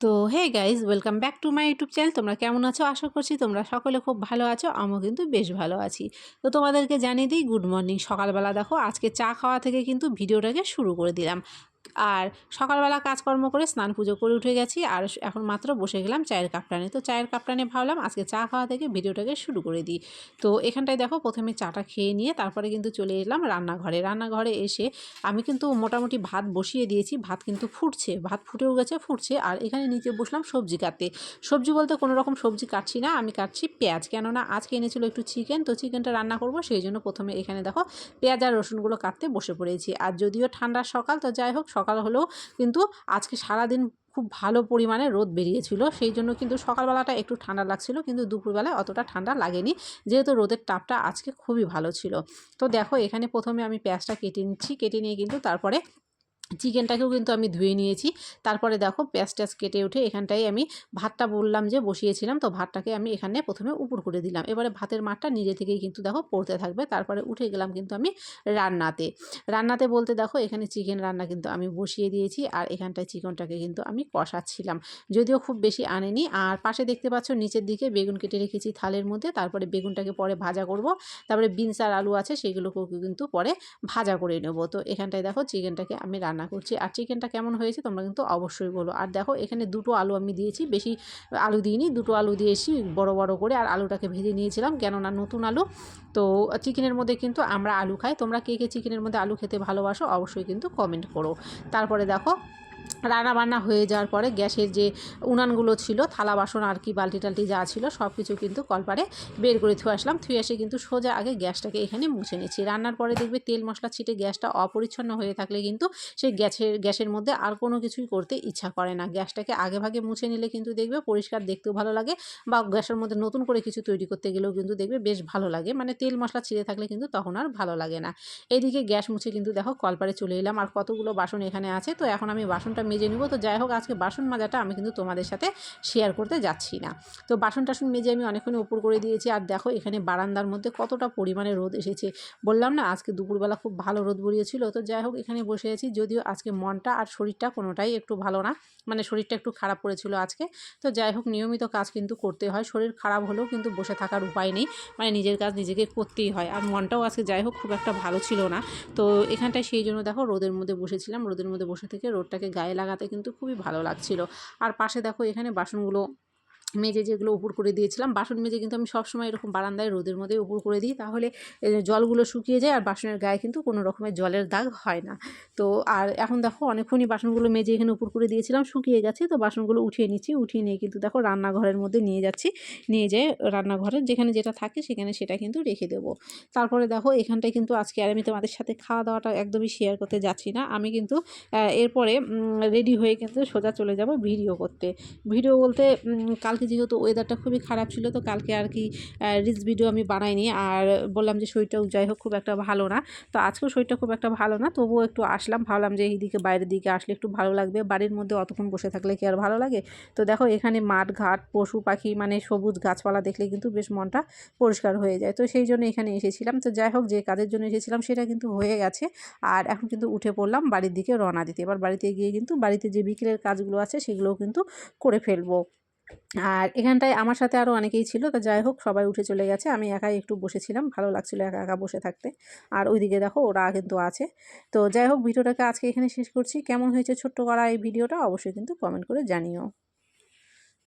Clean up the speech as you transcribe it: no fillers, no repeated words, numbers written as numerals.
তো hey guys, welcome back to my YouTube channel. তোমরা কেমন আছো? আশা করছি তোমরা সকলে খুব ভালো আছো। আমিও কিন্তু বেশ ভালো আছি। তো তোমাদেরকে জানিয়ে দিই, গুড মর্নিং। সকালবেলা দেখো আজকে চা খাওয়া থেকে কিন্তু ভিডিওটাকে শুরু করে দিলাম। আর সকালবেলা কাজকর্ম করে স্নান পুজো করে উঠে গেছি, আর এখন মাত্র বসে গেলাম চায়ের কাপটা নিয়ে। তো চায়ের কাপটা নিয়ে ভাবলাম আজকে চা খাওয়া থেকে ভিডিওটাকে শুরু করে দিই। তো এখানটায় দেখো প্রথমে চাটা খেয়ে নিয়ে তারপরে কিন্তু চলে এলাম রান্নাঘরে এসে আমি কিন্তু মোটামুটি ভাত বসিয়ে দিয়েছি। ভাত কিন্তু ফুটছে, ভাত ফুটেও গেছে, ফুটছে। আর এখানে নিচে বসলাম সবজি কাটতে। সবজি বলতে কোনো রকম সবজি কাটছি না, আমি কাটছি পেঁয়াজ। কেননা আজকে এনেছিল একটু চিকেন, তো চিকেনটা রান্না করব, সেই জন্য প্রথমে এখানে দেখো পেঁয়াজ আর রসুনগুলো কাটতে বসে পড়েছি। আর যদিও ঠান্ডার সকাল, তো যাই হোক সকাল হলেও কিন্তু আজকে সারাদিন খুব ভালো পরিমাণে রোদ বেরিয়েছিল, সেই জন্য কিন্তু সকালবেলাটা একটু ঠান্ডা লাগছিল, কিন্তু দুপুরবেলায় অতটা ঠান্ডা লাগেনি, যেহেতু রোদের তাপটা আজকে খুবই ভালো ছিল। তো দেখো এখানে প্রথমে আমি পেঁয়াজটা কেটে নিচ্ছি, কেটে নিয়ে কিন্তু তারপরে চিকেনটাকেও কিন্তু আমি ধুয়ে নিয়েছি। তারপরে দেখো পেঁয়াজ টেয়াজ কেটে উঠে এখানটায় আমি ভাতটা বললাম যে বসিয়েছিলাম, তো ভাতটাকে আমি এখানে প্রথমে উপর করে দিলাম। এবারে ভাতের মাঠটা নিজে থেকেই কিন্তু দেখো পড়তে থাকবে। তারপরে উঠে গেলাম কিন্তু আমি রান্নাতে বলতে দেখো এখানে চিকেন রান্না কিন্তু আমি বসিয়ে দিয়েছি, আর এখানটায় চিকেনটাকে কিন্তু আমি কষাচ্ছিলাম। যদিও খুব বেশি আনেনি। আর পাশে দেখতে পাচ্ছ নিচের দিকে বেগুন কেটে রেখেছি থালের মধ্যে, তারপরে বেগুনটাকে পরে ভাজা করব। তারপরে বিনস আর আলু আছে, সেগুলোকেও কিন্তু পরে ভাজা করে নেব। তো এখানটায় দেখো চিকেনটাকে আমি রান্না করছি। আর চিকেনটা কেমন হয়েছে তোমরা কিন্তু অবশ্যই বলো। আর দেখো এখানে দুটো আলু আমি দিয়েছি, বেশি আলু দিইনি, দুটো আলু দিয়েছি বড় বড় করে। আর আলুটাকে ভেজে নিয়েছিলাম, কেননা নতুন আলু তো। চিকেনের মধ্যে কিন্তু আমরা আলু খাই। তোমরা কে কে চিকেনের মধ্যে আলু খেতে ভালোবাসো অবশ্যই কিন্তু কমেন্ট করো। তারপরে দেখো রান্না বান্না হয়ে যাওয়ার পরে গ্যাসের যে উনানগুলো ছিল, থালা বাসন আর কি বালতি টালতি যা ছিল সব কিছু কিন্তু কলপারে বের করে থুয়ে আসলাম। থুয়ে এসে কিন্তু সোজা আগে গ্যাসটাকে এখানে মুছে নিচ্ছি। রান্নার পরে দেখবে তেল মশলা ছিটে গ্যাসটা অপরিচ্ছন্ন হয়ে থাকলে কিন্তু সেই গ্যাসের মধ্যে আর কোনো কিছুই করতে ইচ্ছা করে না। গ্যাসটাকে আগে ভাগে মুছে নিলে কিন্তু দেখবে পরিষ্কার দেখতেও ভালো লাগে, বা গ্যাসের মধ্যে নতুন করে কিছু তৈরি করতে গেলেও কিন্তু দেখবে বেশ ভালো লাগে। মানে তেল মশলা ছিঁড়ে থাকলে কিন্তু তখন আর ভালো লাগে না। এইদিকে গ্যাস মুছে কিন্তু দেখো কলপারে চলে এলাম। আর কতগুলো বাসন এখানে আছে, তো এখন আমি বাসনটা মেজে নেব। তো যাই হোক আজকে বাসন মাজাটা আমি কিন্তু তোমাদের সাথে শেয়ার করতে যাচ্ছি না। তো বাসন টাসন মেজে আমি অনেকক্ষণ উপর করে দিয়েছি। আর দেখো এখানে বারান্দার মধ্যে কতটা পরিমাণে রোদ এসেছে। বললাম না আজকে দুপুরবেলা খুব ভালো রোদ বেরিয়েছিল। তো যাই হোক এখানে বসে আছি, যদিও আজকে মনটা আর শরীরটা কোনোটাই একটু ভালো না, মানে শরীরটা একটু খারাপ করেছিল আজকে। তো যাই হোক নিয়মিত কাজ কিন্তু করতে হয়, শরীর খারাপ হলেও কিন্তু বসে থাকার উপায় নেই, মানে নিজের কাজ নিজেকে করতেই হয়। আর মনটাও আজকে যাই হোক খুব একটা ভালো ছিল না। তো এখানটায় সেই জন্য দেখো রোদের মধ্যে বসেছিলাম, রোদের মধ্যে বসে থেকে রোদটাকে গায়ে লাগাতে কিন্তু খুবই ভালো লাগছিল। আর পাশে দেখো এখানে বাসনগুলো মেজে যেগুলো উপর করে দিয়েছিলাম, বাসন মেজে কিন্তু আমি সবসময় এরকম বারান্দায় রোদের মধ্যে উপর করে দিই, তাহলে জলগুলো শুকিয়ে যায় আর বাসনের গায়ে কিন্তু কোনো রকমের জলের দাগ হয় না। তো আর এখন দেখো অনেকক্ষণই বাসনগুলো মেজে এখানে উপর করে দিয়েছিলাম, শুকিয়ে গেছে। তো বাসনগুলো উঠিয়ে নিচ্ছি, উঠিয়ে নিয়ে কিন্তু দেখো রান্নাঘরের মধ্যে নিয়ে যাচ্ছি, নিয়ে যেয়ে রান্নাঘরের যেখানে যেটা থাকে সেখানে সেটা কিন্তু রেখে দেবো। তারপরে দেখো এখানটায় কিন্তু আজকে আর আমি তোমাদের সাথে খাওয়া দাওয়াটা একদমই শেয়ার করতে যাচ্ছি না। আমি কিন্তু এরপরে রেডি হয়ে কিন্তু সোজা চলে যাব ভিডিও করতে। ভিডিও বলতে কালকে যেহেতু ওয়েদারটা খুবই খারাপ ছিল, তো কালকে আর কি রিলস ভিডিও আমি বানাইনি। আর বললাম যে শরীরটাও যাই হোক খুব একটা ভালো না, তো আজকেও শরীরটা খুব একটা ভালো না, তবুও একটু আসলাম, ভাবলাম যে এইদিকে বাইরের দিকে আসলে একটু ভালো লাগবে। বাড়ির মধ্যে অতক্ষণ বসে থাকলে কি আর ভালো লাগে? তো দেখো এখানে মাঠ ঘাট পশু পাখি মানে সবুজ গাছপালা দেখলে কিন্তু বেশ মনটা পরিষ্কার হয়ে যায়। তো সেই জন্য এখানে এসেছিলাম। তো যাই হোক যে কাজের জন্য এসেছিলাম সেটা কিন্তু হয়ে গেছে। আর এখন কিন্তু উঠে পড়লাম বাড়ির দিকে রওনা দিতে। এবার বাড়িতে গিয়ে কিন্তু বাড়িতে যে বিকেলের কাজগুলো আছে সেগুলোও কিন্তু করে ফেলবো। আর এখানটায় আমার সাথে আরও অনেকেই ছিল, তো যাই হোক সবাই উঠে চলে গেছে, আমি একাই একটু বসেছিলাম, ভালো লাগছিল একা একা বসে থাকতে। আর ওইদিকে দেখো ওরা কিন্তু আছে। তো যাই হোক ভিডিওটাকে আজকে এখানে শেষ করছি। কেমন হয়েছে ছোট্ট করা এই ভিডিওটা অবশ্যই কিন্তু কমেন্ট করে জানিও।